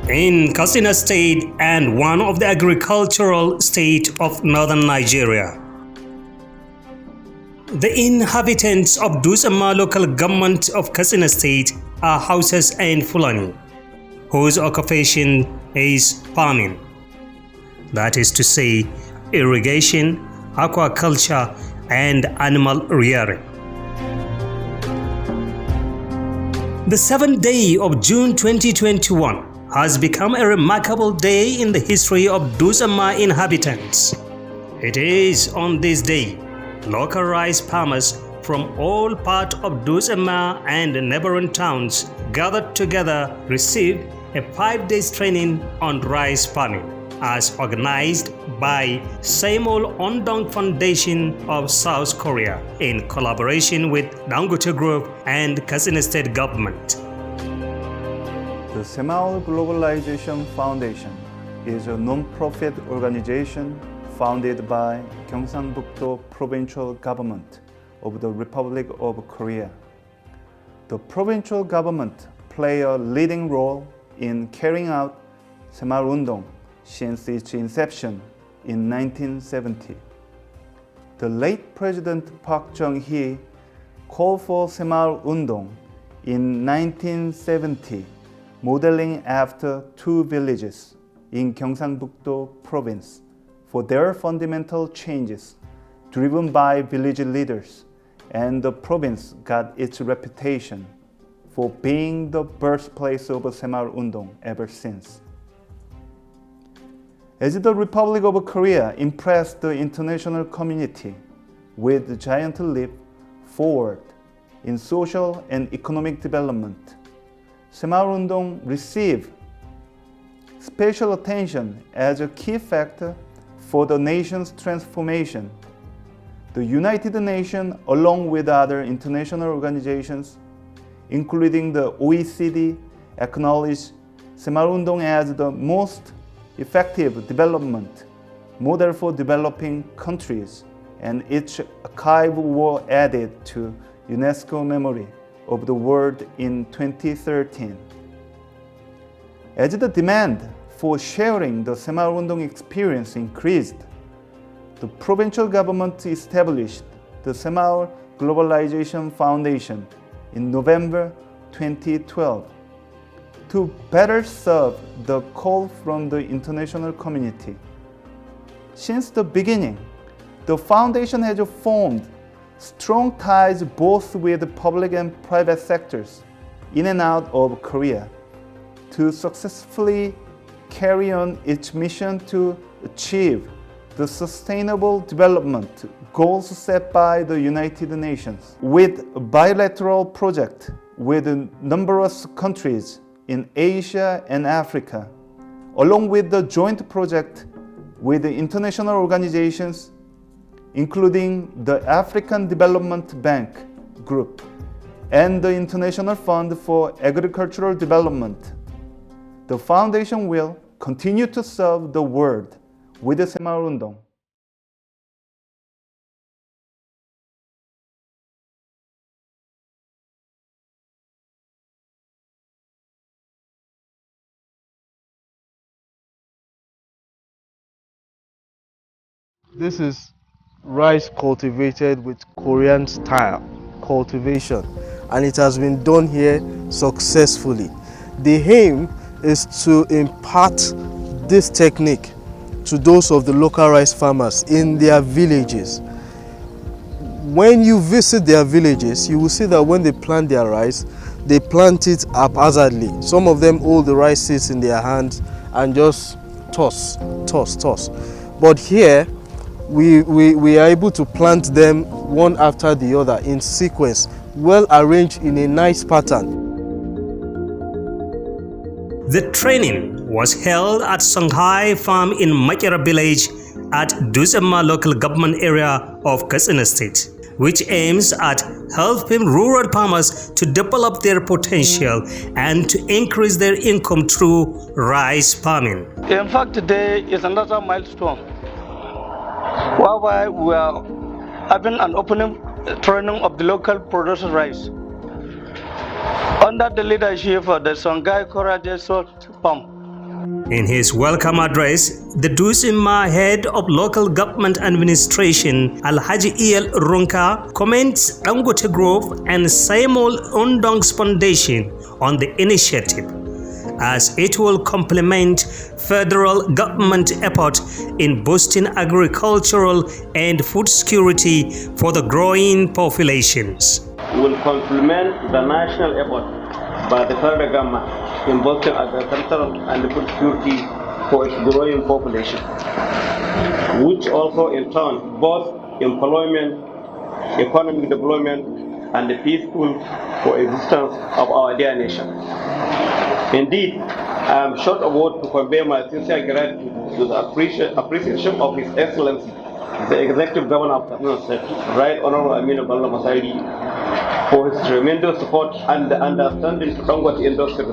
in Katsina State and one of the agricultural states of northern Nigeria. The inhabitants of Dutsenma local government of Katsina State are Hausas and Fulani, whose occupation is farming. That is to say, irrigation, aquaculture, and animal rearing. The 7th day of June 2021 has become a remarkable day in the history of Dutsenma inhabitants. It is on this day, local rice farmers from all parts of Dutsenma and neighboring towns gathered together received a 5-day training on rice farming, as organized by Samuel Ondong Foundation of South Korea in collaboration with Dangote Group and Katsina State Government. The Seoul Globalization Foundation is a non-profit organization founded by Gyeongsangbuk-do Provincial Government of the Republic of Korea. The provincial government plays a leading role in carrying out Seoul-undong since its inception in 1970. The late President Park Chung-hee called for Seoul-undong in 1970, modeling after 2 villages in Gyeongsangbuk-do province for their fundamental changes driven by village leaders, and the province got its reputation for being the birthplace of Seoul-undong ever since. As the Republic of Korea impressed the international community with the giant leap forward in social and economic development, Seoul-undong received special attention as a key factor for the nation's transformation. The United Nations, along with other international organizations, including the OECD, acknowledged Seoul-undong as the most effective development model for developing countries, and its archive was added to UNESCO Memory of the World in 2013. As the demand for sharing the Seoul-undong experience increased, the provincial government established the Seoul Globalization Foundation in November 2012 to better serve the call from the international community. Since the beginning, the foundation has formed strong ties both with the public and private sectors in and out of Korea to successfully carry on its mission to achieve the sustainable development goals set by the United Nations, with a bilateral project with numerous countries in Asia and Africa, along with the joint project with the international organizations, including the African Development Bank Group and the International Fund for Agricultural Development. The foundation will continue to serve the world with the Seoul-undong. This is rice cultivated with Korean style cultivation, and it has been done here successfully. The aim is to impart this technique to those of the local rice farmers in their villages. When you visit their villages, you will see that when they plant their rice, they plant it haphazardly. Some of them hold the rice seeds in their hands and just toss. But here, we are able to plant them one after the other in sequence, well arranged in a nice pattern. The training was held at Songhai Farm in Makera village at Dutsenma local government area of Katsina State, which aims at helping rural farmers to develop their potential and to increase their income through rice farming. In fact, today is another milestone whereby we are having an opening training of the local producer rice under the leadership of the Songhai Courageous Farm. In his welcome address, the Dusimma head of local government administration, Alhaji El Runka, commends Dangote Group and Samuel Undong's Foundation on the initiative, as it will complement federal government effort in boosting agricultural and food security for the growing populations. Will complement the national effort by the federal government in boosting agricultural and food security for its growing population, which also in turn both employment, economic development, and the peaceful coexistence of our dear nation. Indeed, I am short of words to convey my sincere gratitude to the appreciation of His Excellency, the Executive Governor of Kaduna State, Right Honorable Aminu Bello Masari, for his tremendous support and understanding to Dangote Industries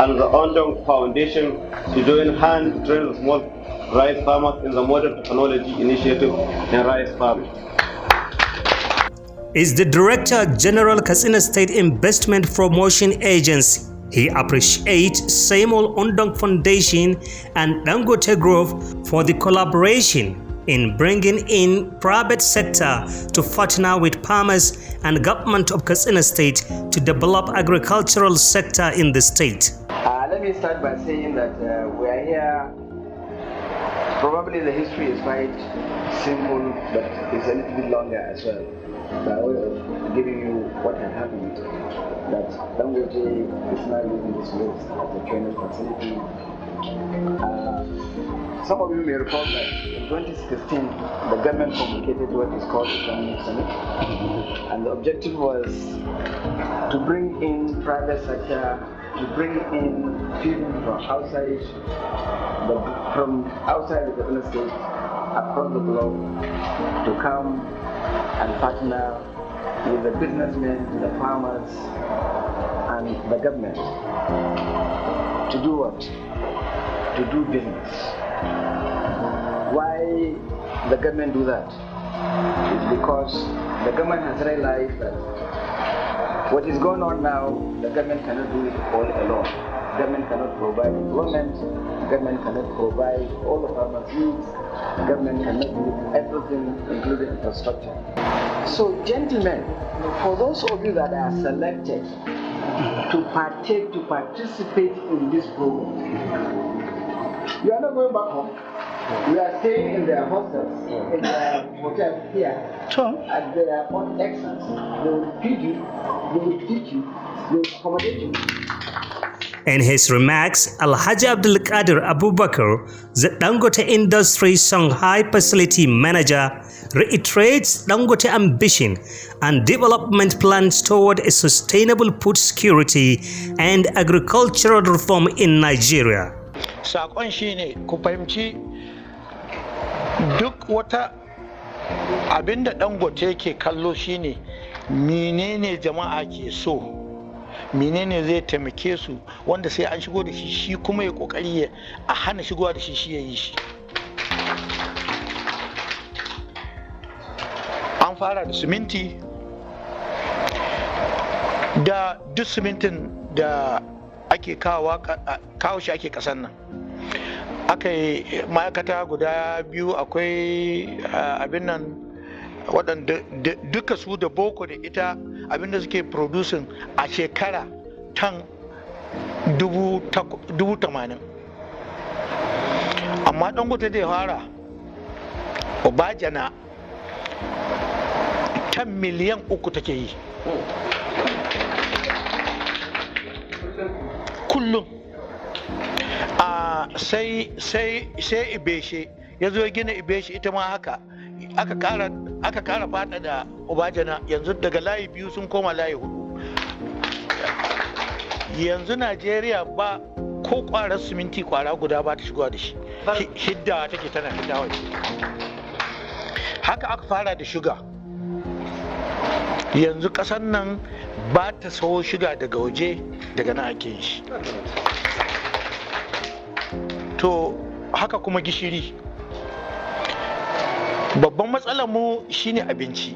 and the Undong Foundation to join hands to train the small rice farmers in the modern technology initiative in rice farming. Is the Director General Katsina State Investment Promotion Agency. He appreciates Samuel Undong Foundation and Dangote Group for the collaboration in bringing in private sector to partner with farmers and government of Katsina State to develop agricultural sector in the state. Let me start by saying that we are here. Probably the history is quite simple, but it's a little bit longer as well. By way of giving you what had happened, that Dangote is now using this place as a training facility. Some of you may recall that in 2016, the government convocated what is called the Economic Summit, and the objective was to bring in private sector, to bring in people from outside the Kaduna State, across the globe, to come and partner with the businessmen, the farmers, and the government to do what? To do business. Why the government do that? It's because the government has realized that what is going on now, the government cannot do it all alone. The government cannot provide employment, the government cannot provide all the farmers' needs, the government cannot do everything, including infrastructure. So, gentlemen, for those of you that are selected to participate in this program, you are not going back home. We are staying in their hostels, in their hotel here, at their own expense. They will feed you, they will teach you, they will accommodate you. In his remarks, Alhaji Abdul Qadir Abubakar, the Dangote Industries Shanghai Facility Manager, reiterates Dangote ambition and development plans toward a sustainable food security and agricultural reform in Nigeria. Sakon shine ku fahimci duk wata abinda Dangote yake kallo shine menene jama'a ke so, menene zai taimake su, wanda sai an shigo da shi kuma ya kokari a hana shigowa da shi ya yi shi. An fara da siminti, da duk simintin da ake kawo shi ake kasan nan. Aka yi ma'aikata guda biyu, akwai abin nan waɗanda duka su da boko da ita abinda suke producing a shekara tan 80,000. Amma Dangote zai fara Obajana tan miliyan 3 take yi kullum. Sai Ibeshe ya zo gina Ibeshe, ita ma haka aka kara fada da Obajana, yanzu daga layi 2 sun koma layi 4. Yanzu Najeriya ba ko kwarar siminti kwara guda ba ta shigowa da shi, hidda take tana hidda waje. Haka aka fara da shuga, yanzu kasar nan ba ta sawo shuga daga waje, daga nan ake yin shi. To haka kuma gishiri, babban matsalar mu shine abinci.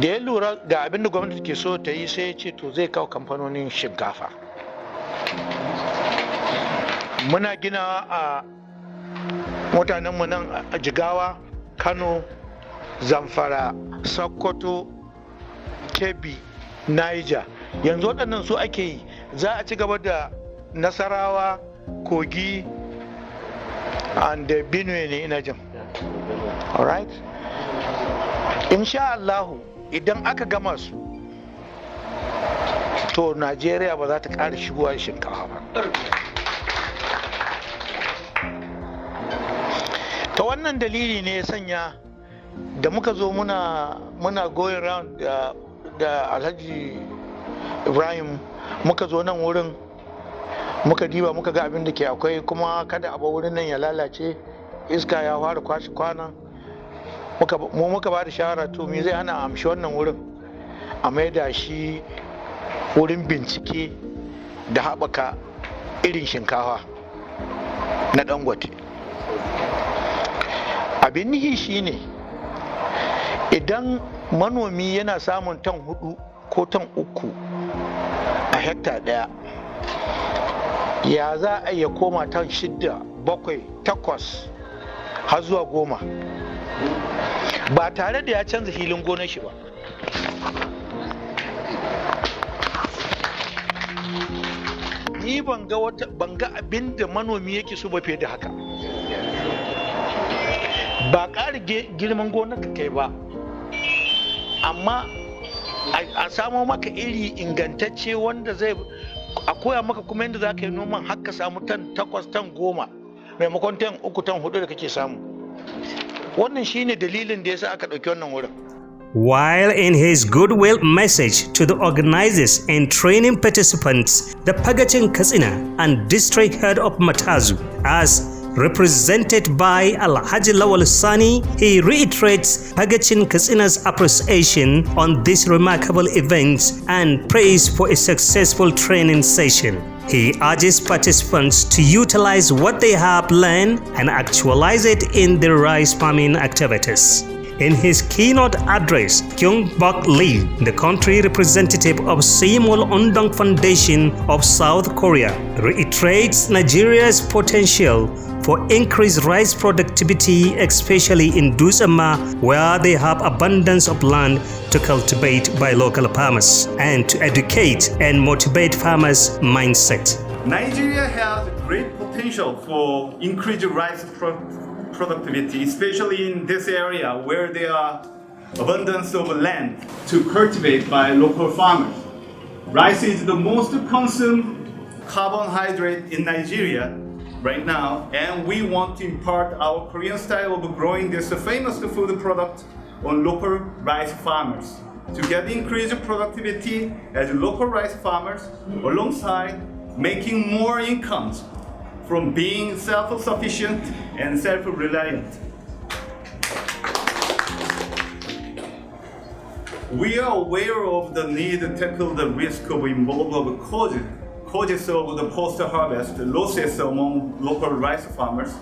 Da ya lura ga abin da gwamnati ke so ta yi, sai ya ce to zai kawo kamfanonin shinkafa. muna gina a mutanenmu nan a Jigawa, Kano, Zamfara, Sokoto, Kebbi, Niger. Yanzu waɗannan su ake yi. Za a ci gaba da Nasarawa, Kogi, and Benue ne ina jin. Alright? Insha Allahu idan aka gama su, to Najeriya ba za ta ƙara shigowa da shinkafa ba. Ta wannan dalili ne ya sanya da muka zo muna going round da Alhaji Ibrahim, muka zo nan wurin muka diba muka ga abin da ke akwai, kuma kada a bar wurin nan ya lalace, iska ya fara kwashe kwanan, muka ba da shawara to me zai hana a amshi wannan wurin a maida shi wurin bincike da haɓaka irin shinkafa na Dangote. Abin nihi shine idan manomi yana samun tan 4 ko tan 3 a hekta ɗaya, ya za a iya koma tan 6, 7, 8 har zuwa 10 ba tare da ya canza filin gonar shi ba. Ni ban ga abin da manomi yake so ba fiye da haka. Ba ƙara girman gonar ka kai ba, amma a samo maka iri ingantacce wanda zai a koya maka kuma yadda za ka yi noman har ka samu tan 8, tan 10 maimakon tan 3, tan 4 da kake samu. Wannan shine dalilin da yasa aka ɗauki wannan wurin. While in his goodwill message to the organizers and training participants, the Pagachin Katsina and district head of Matazu, as represented by Alhaji Lawal Sani, he reiterates Pagachin Katsina's appreciation on this remarkable event and praise for a successful training session. He urges participants to utilize what they have learned and actualize it in their rice farming activities. In his keynote address, Kyung Bok Lee, the country representative of Simol Undang Foundation of South Korea, reiterates Nigeria's potential for increased rice productivity, especially in Dusama, where they have abundance of land to cultivate by local farmers, and to educate and motivate farmers' mindset. Nigeria has great potential for increased rice productivity, especially in this area where there are abundance of land to cultivate by local farmers. Rice is the most consumed carbohydrate in Nigeria right now, and we want to impart our Korean style of growing this famous food product on local rice farmers to get increased productivity as local rice farmers, alongside making more incomes from being self-sufficient and self-reliant. We are aware of the need to tackle the risk of involved causes of the post-harvest losses among local rice farmers.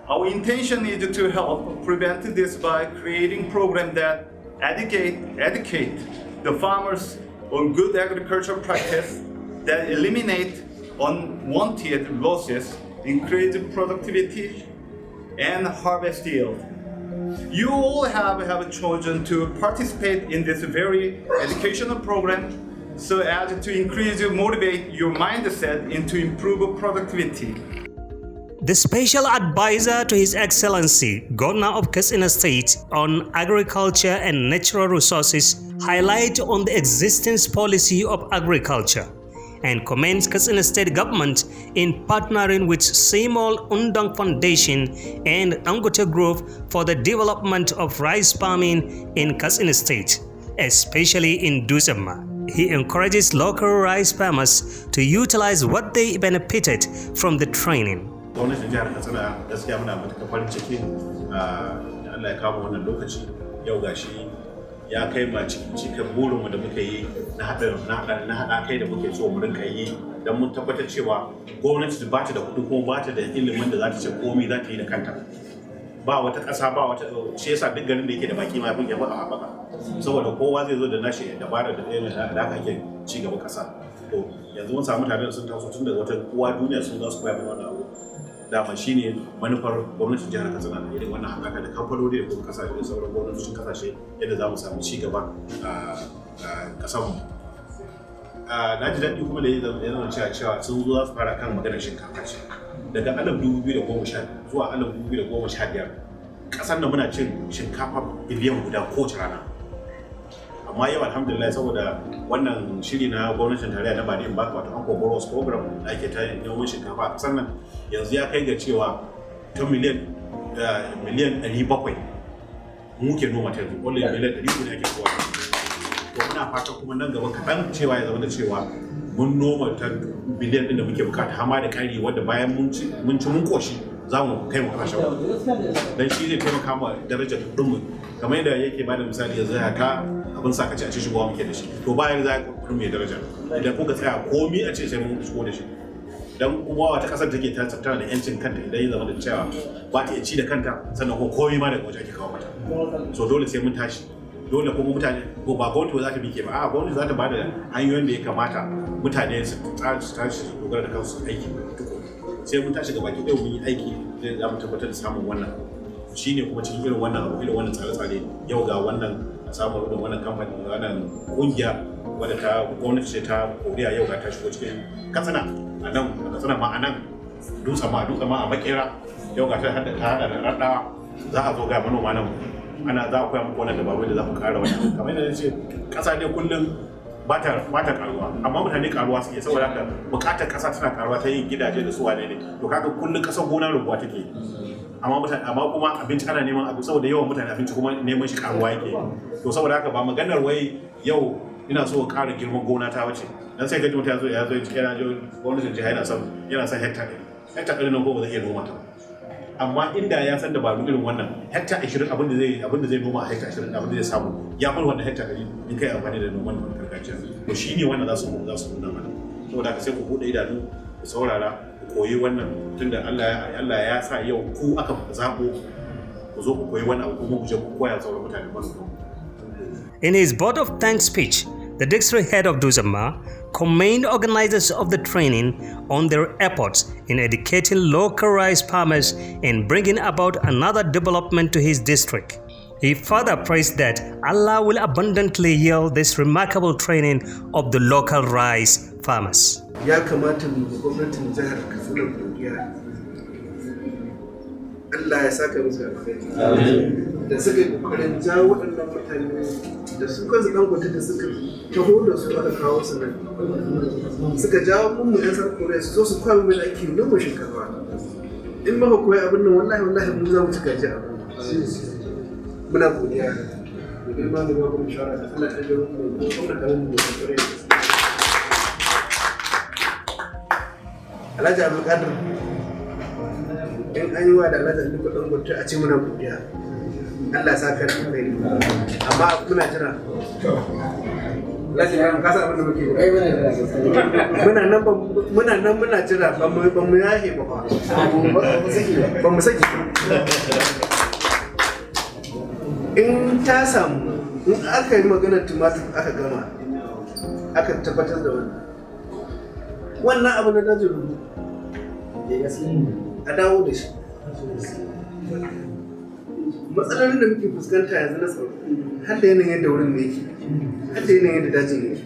Our intention is to help prevent this by creating programs that educate the farmers on good agricultural practice that eliminate unwanted losses, increase productivity, and harvest yield. You all have chosen to participate in this very educational program so as to motivate your mindset and to improve productivity. The special advisor to His Excellency, Governor of Katsina State on Agriculture and Natural Resources, highlight on the existence policy of agriculture and commends Katsina State Government in partnering with Simol Undang Foundation and Dangote Group for the development of rice farming in Katsina State, especially in Dusama. He encourages local rice farmers to utilize what they benefited from the training. Gwamnatin jihar Katsina gaskiya muna matuƙar farin ciki da Allah ya kama wannan lokaci yau gashi ya kai ma cikin burinmu da muka yi na haɗa kai da muke so mu rinka yi don mun tabbatar cewa gwamnati ba ta da kuɗi kuma ba ta da ilimin da za ta ce komai za ta yi da kanta. Ba wata ƙasa ba wata shi yasa duk garin da yake da baki ma bin yaba a haɓaka saboda kowa zai zo da nashi dabara da ɗaya da aka ake ci gaba ƙasa. to yanzu mun samu mutane da sun taso tun daga wata uwa duniya sun za su koya mana wannan abu dama shine manufar gwamnatin jihar Katsina da irin wannan haɗaka da kamfanoni da kuma kasashe da sauran gwamnatocin kasashe yadda za mu samu ci gaba a ƙasarmu. Na ji daɗi kuma da ya zama cewa sun zo za su fara kan maganar shinkafa ce daga 2010 zuwa 2015 ƙasar nan muna cin shinkafa biliyan guda kowace rana. Amma yau alhamdulillah saboda wannan shiri na gwamnatin tarayya na bani in baka wato Anko Boros program da ake ta yawan shinkafa a kasar nan yanzu ya kai ga cewa ta miliyan 700 muke noma ta yanzu wanda miliyan 100 ne ake kowa. To muna fata kuma nan gaba kaɗan cewa ya zama da cewa mun noma ta biliyan ɗin da muke bukata hama da kari wanda bayan mun ci mun koshi za mu kai mu kasashen dan shi zai taimaka ma darajar kuɗinmu kamar yadda yake bada misali yanzu haka abin sa kace a ce shigowa muke da shi to bayan za ka kuɗin mai daraja idan kuka tsaya komi a ce sai mun shigo da shi dan kuma wata kasar take ta tattara da yancin kanta idan ya zama da cewa ba ta iya ci da kanta sannan ko komi ma daga waje ake kawo mata so dole sai mun tashi dole kuma mutane ko ba gwamnati za ta bike ba a gwamnati za ta bada hanyoyin da ya kamata mutane su tashi su dogara da kansu aiki sai mun tashi gaba ɗaya mun yi aiki zai za mu tabbatar da samun wannan shine kuma cikin irin wannan abu irin wannan tsare-tsare yau ga wannan samun irin wannan kamfani wannan kungiya wadda ta gwamnati ce ta koriya yau ga ta shigo cikin katsina a nan a katsina ma a nan dutse ma a makera yau ga ta hada da raddawa za a zo ga manoma nan ana za a koya muku wannan dabaru da za ku kara wannan kamar yadda ce kasa ne kullum ba ta karuwa amma mutane karuwa suke saboda haka bukatar kasa tana karuwa ta yin gidaje da su wane ne to kaga kullum kasar gona rubuwa take amma kuma abinci ana neman abu saboda yawan mutane abinci kuma neman shi karuwa yake to saboda haka ba maganar wai yau ina so ƙara girman gona ta wace dan sai kaji mutum ya zo yana jo gwamnatin jiha yana son hekta ɗari nan ko ba zai iya noma ta amma inda ya san dabaru irin wannan hekta 20 abin da zai noma a hekta 20 abin da zai samu ya fi wannan hekta 100 in kai amfani da noman gargajiya to shine wannan za su nuna mana saboda haka sai ku bude idanu ku saurara ku koyi wannan tunda Allah ya sa yau ku aka zabo ku zo ku koyi wannan abu kuma ku je ku koya sauran mutane ba. In his vote of thanks speech, the district head of Duzama commended organizers of the training on their efforts in educating local rice farmers and bringing about another development to his district. He further praised that Allah will abundantly yield this remarkable training of the local rice farmers. Ya kamata mu gwamnatin jihar Katsina godiya. Allah ya saka musu alkhairi. Da suka yi kokarin jawo waɗannan mutane da su kansu dangote da suka taho da su aka kawo su nan. Suka jawo mun yan sarkore su zo su kwayo mai aiki noma shinkafa. In muka koyi abin nan wallahi mun za mu ci gaji abin. Muna godiya. Da girma da babu shawara da Allah ya jawo mu kuma da mu da kore. Alhaji Abdulkadir in an yi wa da Alhaji Abdulkadir dangote a ce muna godiya. Allah sa ka da kai amma muna jira lafiya ka san abin da muke muna nan muna jira ba mu yahe ba mu saki in ta samu in aka yi maganar tumatir aka gama aka tabbatar da wannan abu na dajin rubu a dawo da shi matsalolin da muke fuskanta yanzu na tsaro har da yanayin yadda wurin da yake har da yanayin yadda dajin yake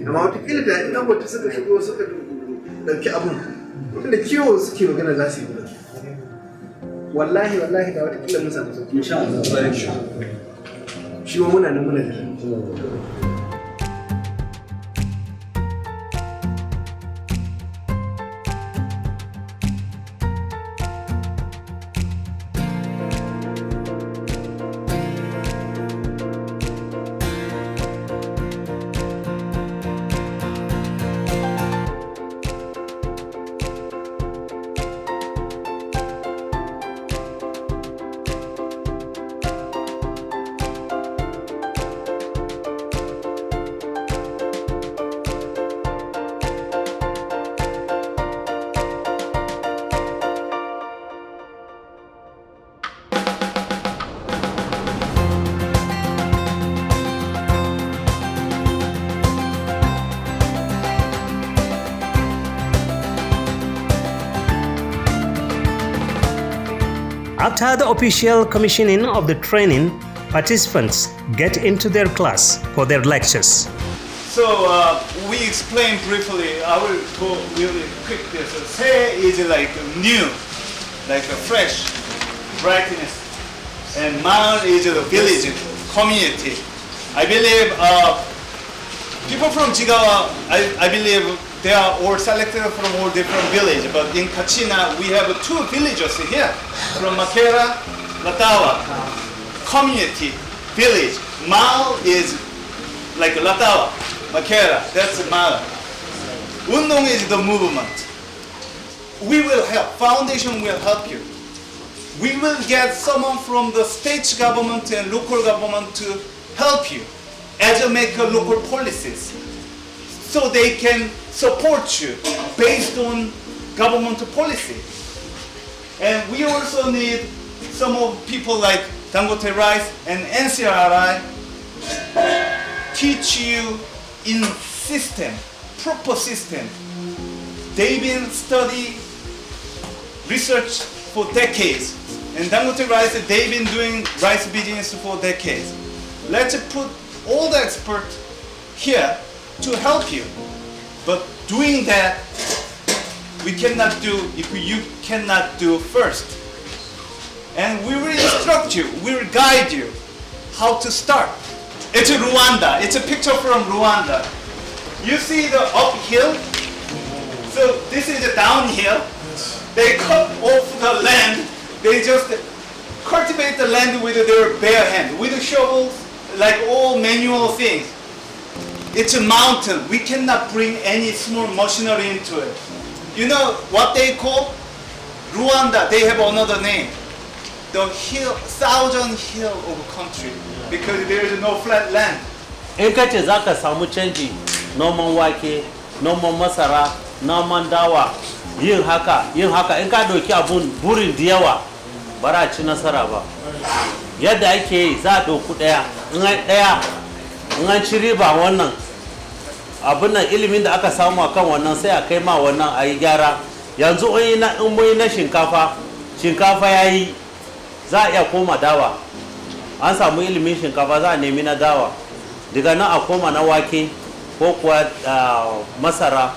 amma watakila da in abuwa suka shigo suka ɗauki abun wanda kiwo suke magana za su yi guda wallahi da watakila mun samu sauki shi ma muna nan muna da After the official commissioning of the training, participants get into their class for their lectures. So we explain briefly. I will go really quick. So say is like new, like a fresh, brightness, and Maal is the village, community. I believe people from Jigawa, I believe they are all selected from all different villages. But in Kachina, we have two villages here, from Makera, Latawa, community, village. Maal is like Latawa, Makera, that's Maal. Undong is the movement. We will help, foundation will help you. We will get someone from the state government and local government to help you as a make local policies, so they can support you based on government policy. And we also need some of people like Dangote Rice and NCRI teach you in system, proper system. They've been study research for decades, and Dangote Rice, they've been doing rice business for decades. Let's put all the experts here to help you. But doing that, we cannot do if you cannot do first. And we will instruct you, we will guide you how to start. It's Rwanda. It's a picture from Rwanda. You see the uphill? So this is the downhill. They cut off the land. They just cultivate the land with their bare hand, with the shovels, like all manual things. It's a mountain. We cannot bring any small machinery into it. You know what they call? Rwanda, they have another name. The hill, thousand hill of country, because there is no flat land. In ka ce za ka samu canji, noman wake, noman masara, noman dawa, yin haka, in ka doki abun burin da yawa, ba za a ci nasara ba. Yadda ake yi za a doku ɗaya, in an ci riba wannan, abin nan ilimin da aka samu a kan wannan sai a kai ma wannan a yi gyara. Yanzu in mun yi na shinkafa ya yi, za a iya koma dawa. An samu ilimin shinkafa za a nemi na dawa. Daga nan a koma na wake ko kuwa masara,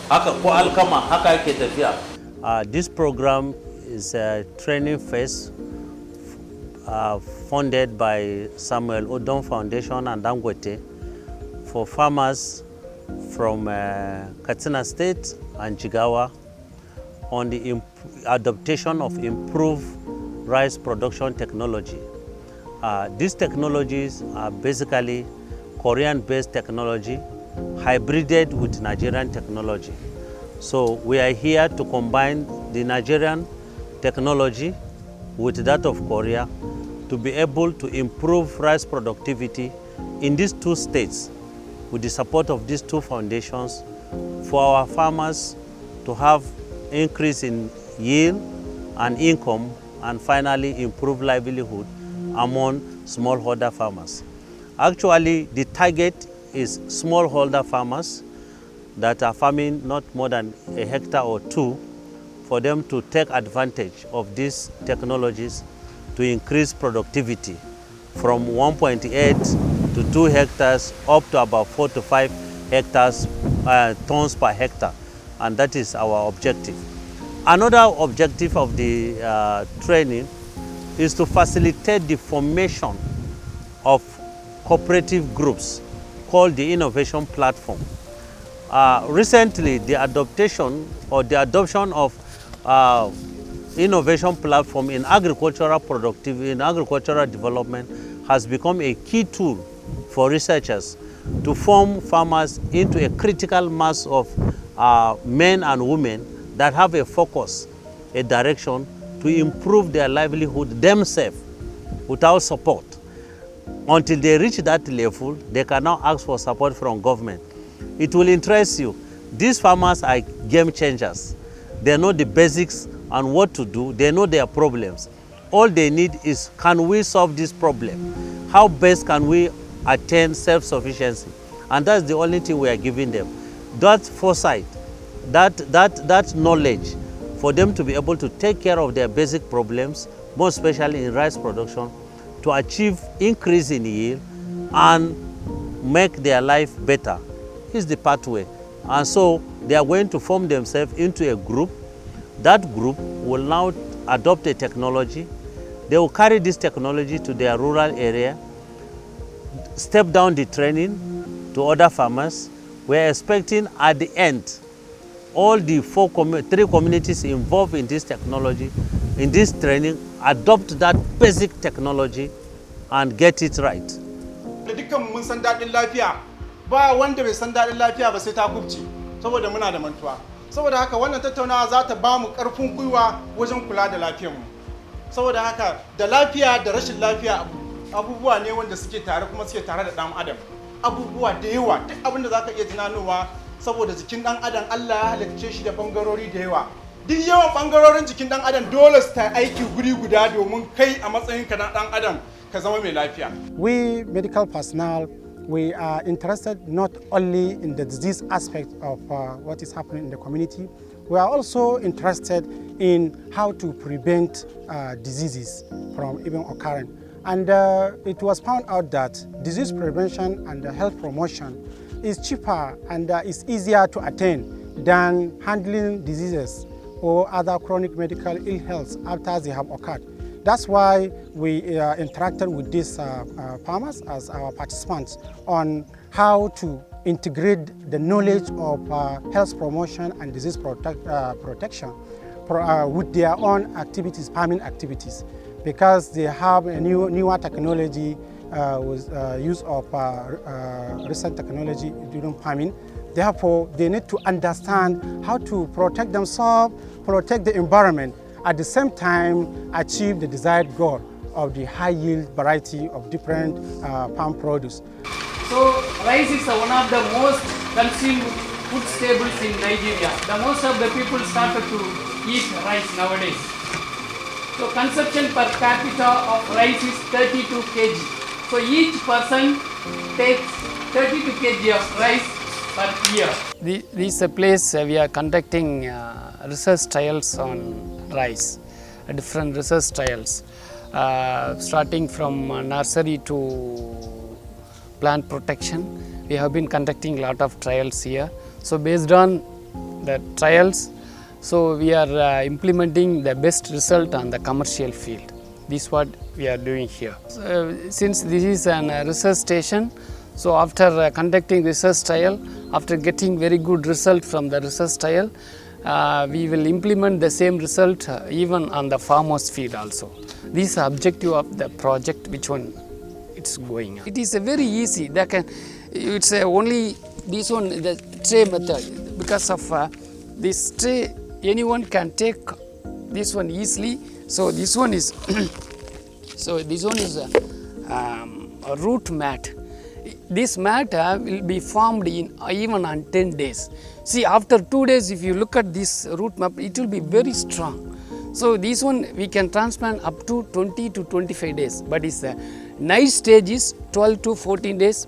haka ko alkama, haka yake tafiya. This program is a training phase funded by Samuel Odom Foundation and Dangote for farmers from Katsina State and Jigawa on the adaptation of improved rice production technology. These technologies are basically Korean-based technology hybrided with Nigerian technology. So we are here to combine the Nigerian technology with that of Korea to be able to improve rice productivity in these two states with the support of these two foundations for our farmers to have increase in yield and income, and finally improve livelihood among smallholder farmers. Actually, the target is smallholder farmers that are farming not more than a hectare or two, for them to take advantage of these technologies to increase productivity from 1.8 to 2 hectares up to about 4 to 5 hectares, tons per hectare, and that is our objective. Another objective of the training is to facilitate the formation of cooperative groups called the Innovation Platform. Recently, the adoption of Innovation Platform in agricultural productivity, in agricultural development, has become a key tool for researchers to form farmers into a critical mass of men and women that have a focus, a direction to improve their livelihood themselves without support. Until they reach that level, they can now ask for support from government. It will interest you. These farmers are game changers. They know the basics and what to do. They know their problems. All they need is, can we solve this problem? How best can we attain self-sufficiency? And that's the only thing we are giving them. That foresight, that knowledge for them to be able to take care of their basic problems more especially in rice production, to achieve increase in yield and make their life better. Is the pathway. And so they are going to form themselves into a group. That group will now adopt a technology. They will carry this technology to their rural area, step down the training to other farmers. We're expecting at the end, all the three communities involved in this technology, in this training, adopt that basic technology and get it right. Dukkan mun san daɗin lafiya, ba wanda bai san daɗin lafiya ba sai ta kubce, saboda muna da mantuwa. Saboda haka wannan tattaunawa za ta ba mu ƙarfin gwiwa wajen kula da lafiyarmu. Saboda haka da lafiya da rashin lafiya abubuwa ne wanda suke tare kuma suke tare da ɗan adam. Abubuwa da yawa, duk abin da za ka iya tunanowa, saboda jikin ɗan adam Allah ya halicce shi da ɓangarori da yawa. Duk yawan ɓangarorin jikin ɗan adam dole su ta aiki guri guda domin kai a matsayinka na ɗan adam ka zama mai lafiya. We medical personnel, we are interested not only in the disease aspect of what is happening in the community, we are also interested in how to prevent diseases from even occurring. And it was found out that disease prevention and health promotion is cheaper and is easier to attain than handling diseases or other chronic medical ill healths after they have occurred. That's why we interacted with these farmers as our participants on how to integrate the knowledge of health promotion and disease protection with their own activities, farming activities, because they have a newer technology with use of recent technology during farming. Therefore, they need to understand how to protect themselves, protect the environment, at the same time achieve the desired goal of the high yield variety of different farm produce. So rice is one of the most consumed food staples in Nigeria. The most of the people started to eat rice nowadays. So consumption per capita of rice is 32 kg. So each person takes 32 kg of rice per year. This is a place we are conducting research trials on rice, different research trials, starting from nursery to plant protection. We have been conducting a lot of trials here. So based on the trials, so we are implementing the best result on the commercial field. This is what we are doing here. Since this is a research station, so after conducting research trial, after getting very good result from the research trial, we will implement the same result even on the farmer's field also. This is the objective of the project, which one it's going on. It is a very easy. It's only this one, the tray method. Because of this tray, anyone can take this one easily. So this one is a root mat. This mat will be formed in even on 10 days. See, after 2 days, if you look at this root map, it will be very strong. So this one we can transplant up to 20 to 25 days, but its nice stage is 12 to 14 days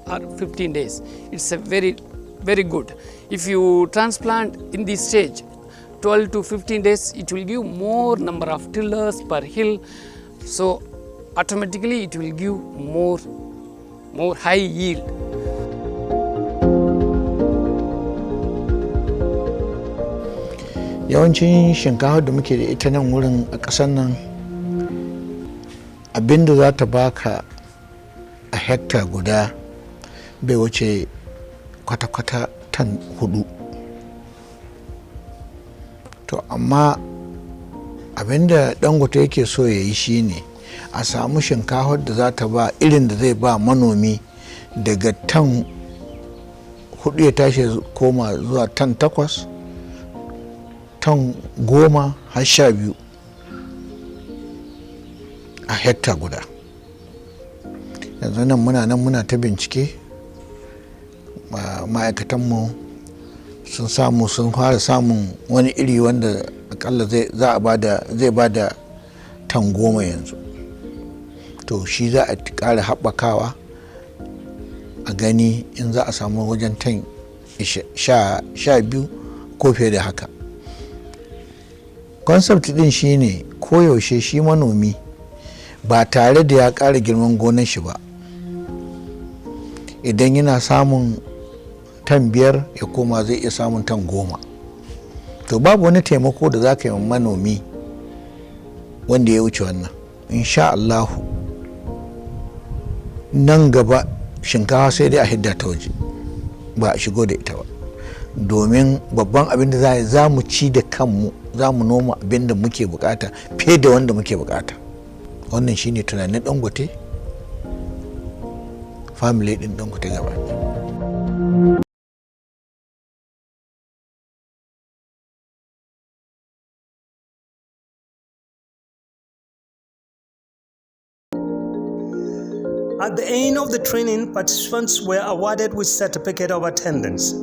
or 15 days. It's a very, very good. If you transplant in this stage, 12 to 15 days, it will give more number of tillers per hill. So automatically it will give more high yield. Yawancin shinkafa da muke da ita nan wurin a ƙasar nan, abinda za ta baka a hekta guda bai wuce kwata-kwata tan 4. To amma abinda Dangote yake so ya yi shine a samu shinkafar da za ta ba irin da zai ba manomi daga tan 4 ya tashi koma zuwa tan 8, tan 10 har 12 a hekta guda. Yanzu nan muna ta bincike, ma'aikatanmu sun fara samun wani iri wanda akalla zai bada tan 10 yanzu. To shi za a ƙara haɓakawa a gani in za a samu wajen tan 12 ko fiye da haka. concept din shine koyaushe shi manomi ba tare da ya ƙara girman gonar shi ba, idan yana samun tan 5 ya koma zai iya samun tan 10. to babu wani taimako da za ka yi manomi wanda ya wuce wannan. insha Allahu nan gaba shinkafa sai dai a hidda ta waje ba a shigo da ita ba, domin babban abin da za mu ci da kanmu, za mu noma abin da muke bukata fiye da wanda muke bukata. wannan shine tunanin Dangote, family din Dangote gaba. At the end of the training, participants were awarded with certificate of attendance.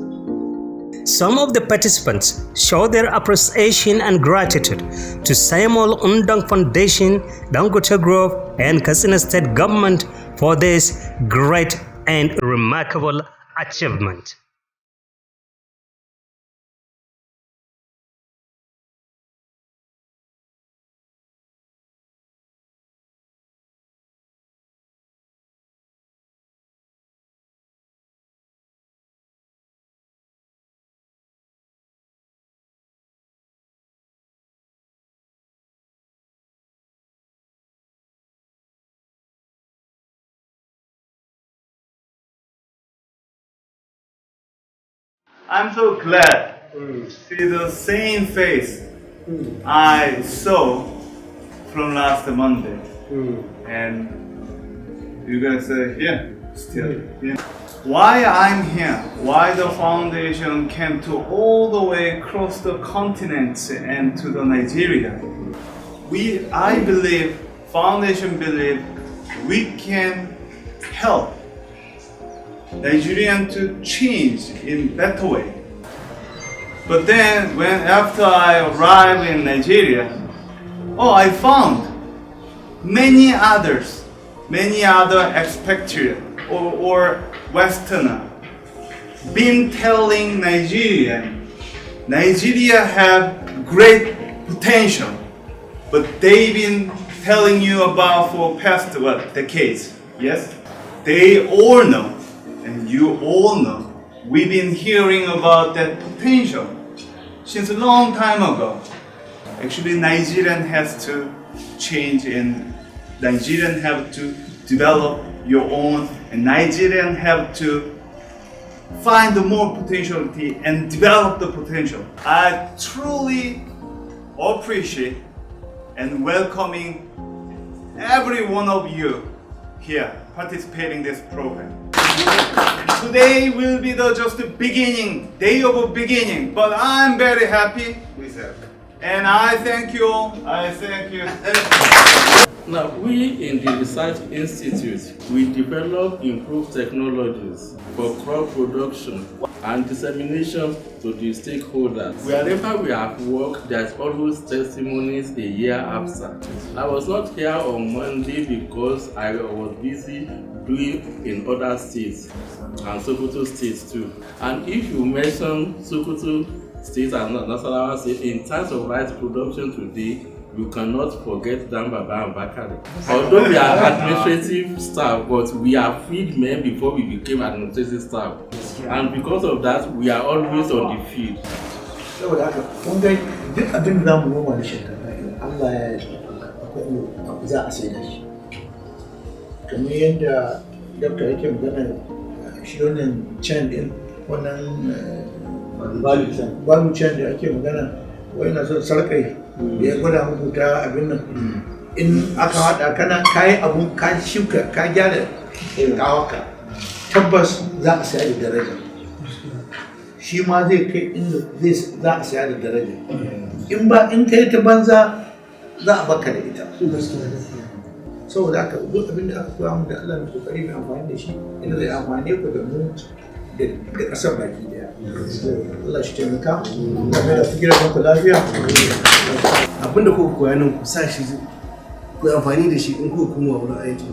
Some of the participants showed their appreciation and gratitude to Samuel Undang Foundation, Dangote Group, and Katsina State Government for this great and remarkable achievement. I'm so glad to see the same face I saw from last Monday. And you guys are here, still here. Why I'm here, why the foundation came to all the way across the continent and to the Nigeria. I believe, foundation believe, we can help Nigerian to change in better way. But then after I arrived in Nigeria, I found many other expatriate or Westerner been telling Nigeria have great potential, but they've been telling you about for past decades. Yes, they all know. And you all know, we've been hearing about that potential since a long time ago. Actually, Nigerian has to change and Nigerian have to develop your own, and Nigerian have to find the more potentiality and develop the potential. I truly appreciate and welcoming every one of you here participating in this program. Today will be just the beginning, day of a beginning, but I'm very happy. And I thank you all. I thank you. Now, we in the Research Institute, we develop improved technologies for crop production and dissemination to the stakeholders. Wherever we have worked, there's always testimonies a year after. I was not here on Monday because I was busy doing in other states and Sokoto states too. And if you mention Sokoto state and Nasarawa state in terms of rice production today, you cannot forget Dambaba and Bakari. Although we are administrative staff, but we are freed men before we became administrative staff. And because of that, we are always on the field. Kamar yadda dokta yake magana shi wannan can din wannan balu can da ake magana wai na son sarkai ya gwada muku ta abin nan in aka hada kana kayi abun ka shuka ka gyara kawaka tabbas za a saya da daraja shi ma zai kai inda za a saya da daraja in kai ta banza za a baka da ita saboda haka duk abin da aka koya mu da Allah mai kokari mai amfani da shi inda zai amfane ku da mu da kasar baki daya. Allah shi taimaka da mai da fikira ku lafiya. Abin da kuka koya nan ku sa shi ku amfani da shi in kuka kuma wurin aiki.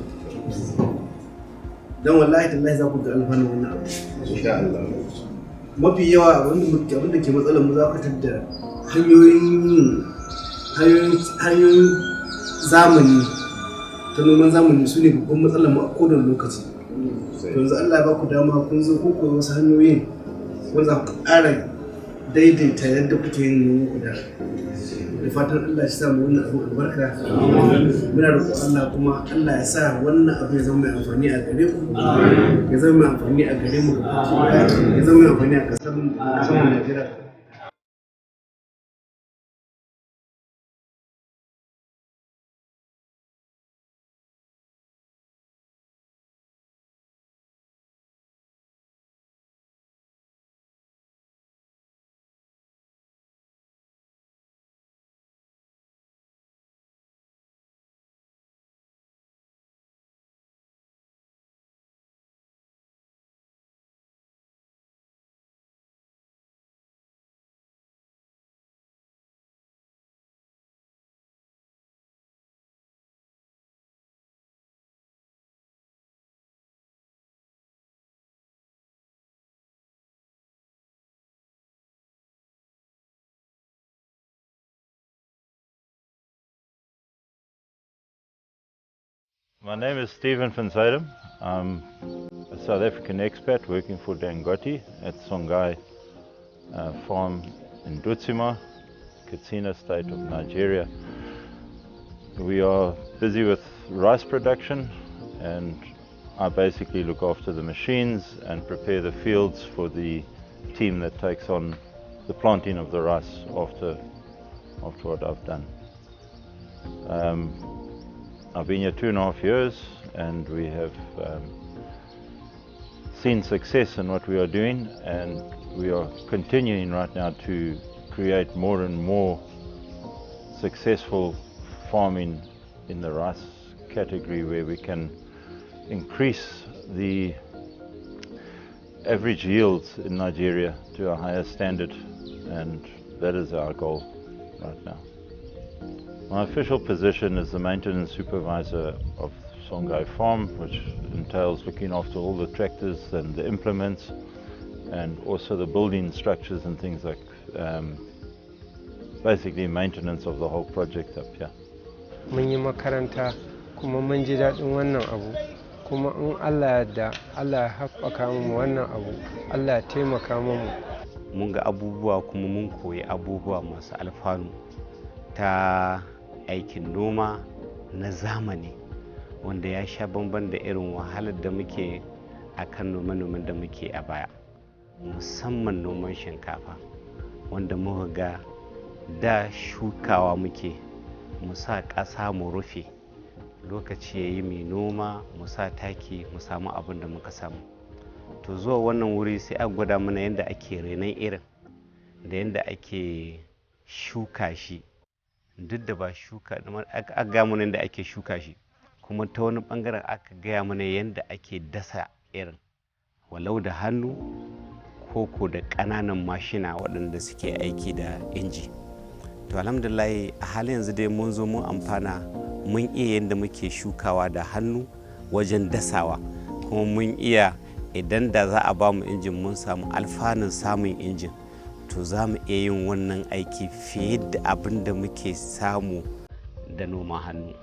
Dan wallahi tallahi za ku ga alfanun wannan abu. Insha Allah. Mafi yawa abin da ke matsalar mu za ku tada hanyoyin yin hanyoyin zamani ta noman zamani su ne babban matsalar mu a kowane lokaci. Yanzu Allah ya ba ku dama kun zo ku koyi wasu hanyoyin wanda ku ƙara daidaita yadda kuke yin noman ku da fatan Allah ya sa mu wannan abu albarka. Muna roƙon Allah kuma Allah ya sa wannan abu ya zama mai amfani a gare ku, ya zama mai amfani a gare mu, ya zama mai amfani a ƙasar mu Najeriya. My name is Stephen van Zuidem. I'm a South African expat working for Dangote at Songhai farm in Dutsima, Katsina state of Nigeria. We are busy with rice production, and I basically look after the machines and prepare the fields for the team that takes on the planting of the rice after what I've done. I've been here 2.5 years, and we have seen success in what we are doing, and we are continuing right now to create more and more successful farming in the rice category, where we can increase the average yields in Nigeria to a higher standard, and that is our goal right now. My official position is the maintenance supervisor of Songhai Farm, which entails looking after all the tractors and the implements, and also the building structures and things like basically maintenance of the whole project up here. Mun yi makaranta kuma mun ji daɗin wannan abu, kuma in Allah yadda Allah ya haɓaka mu wannan abu, Allah ya taimaka mu. Mun ga abubuwa kuma mun koyi abubuwa masu alfanu ta aikin noma na zamani, wanda ya sha bamban da irin wahalar da muke akan nome-nomen da muke a baya, musamman noman shinkafa, wanda muka ga da shukawa muke mu sa ƙasa mu rufe, lokaci yayi mai noma mu sa taki mu samu abin da muka samu. To zuwa wannan wuri sai a gwada mana yadda ake renon irin da yadda ake shuka shi, duk da ba shuka aka gaya mana yadda ake shuka shi, kuma ta wani bangaren aka gaya mana yadda ake dasa irin, walau da hannu ko da ƙananan mashina waɗanda suke aiki da inji. To alhamdulillah a halin yanzu dai mun zo mun amfana, mun iya yadda muke shukawa da hannu wajen dasawa, kuma mun iya idan da za a ba mu injin mun samu alfanun samun injin, to za mu iya yin wannan aiki fiye da abin da muke samu da noma hannu.